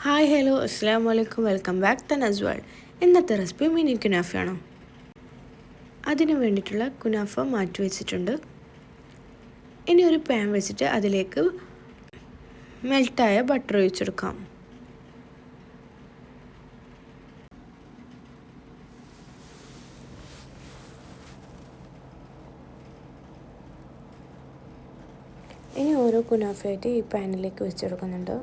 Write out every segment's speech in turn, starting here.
Hi hello അസ്സാം വലൈക്കും welcome back തനസ് world. ഇന്നത്തെ റെസിപ്പി മിനി കുനാഫയാണ്. അതിന് വേണ്ടിയിട്ടുള്ള കുനാഫ മാറ്റി വെച്ചിട്ടുണ്ട്. ഇനി ഒരു പാൻ വെച്ചിട്ട് അതിലേക്ക് മെൽറ്റായ ബട്ടർ ഒഴിച്ചെടുക്കാം. ഇനി ഓരോ കുനാഫയായിട്ട് ഈ പാനിലേക്ക് വെച്ചെടുക്കുന്നുണ്ട്.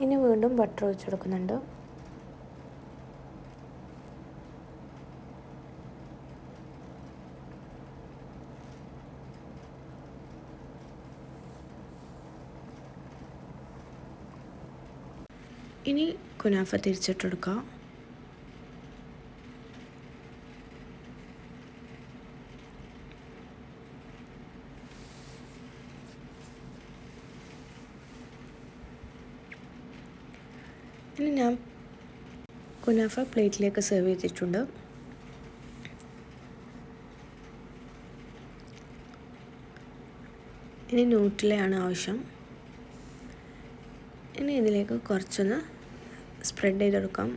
ഇനി വീണ്ടും ബട്ടർ ഒഴിച്ചെടുക്കുന്നുണ്ട്. ഇനി കുനാഫ തിരിച്ചിട്ടെടുക്കാം. ഇനി ഞാൻ കുനാഫ പ്ലേറ്റിലേക്ക് സെർവ് ചെയ്തിട്ടുണ്ട്. ഇനി ന്യൂട്ടെല്ലയാണ് ആവശ്യം. ഇനി ഇതിലേക്ക് കുറച്ചൊന്ന് സ്പ്രെഡ് ചെയ്തെടുക്കാം.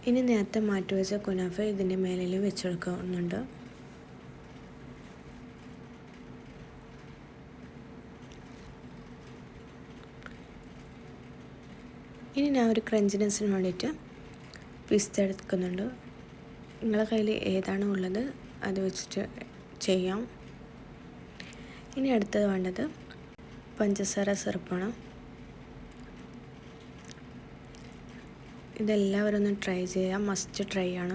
ഇനി നേരത്തെ മാറ്റി വെച്ച കുനാഫ ഇതിൻ്റെ മേലിൽ വെച്ചെടുക്കുന്നുണ്ട്. ഇനി ഞാൻ ഒരു ക്രഞ്ചിനെസ്സിന് വേണ്ടിയിട്ട് പിസ്ത എടുക്കുന്നുണ്ട്. നിങ്ങളുടെ കയ്യിൽ ഏതാണോ ഉള്ളത് അത് വെച്ചിട്ട് ചെയ്യാം. ഇനി അടുത്തത് വേണ്ടത് പഞ്ചസാര സിറപ്പാണ്. ഇതെല്ലാവരും ഒന്ന് ട്രൈ ചെയ്യാം, മസ്റ്റ് ട്രൈ ആണ്.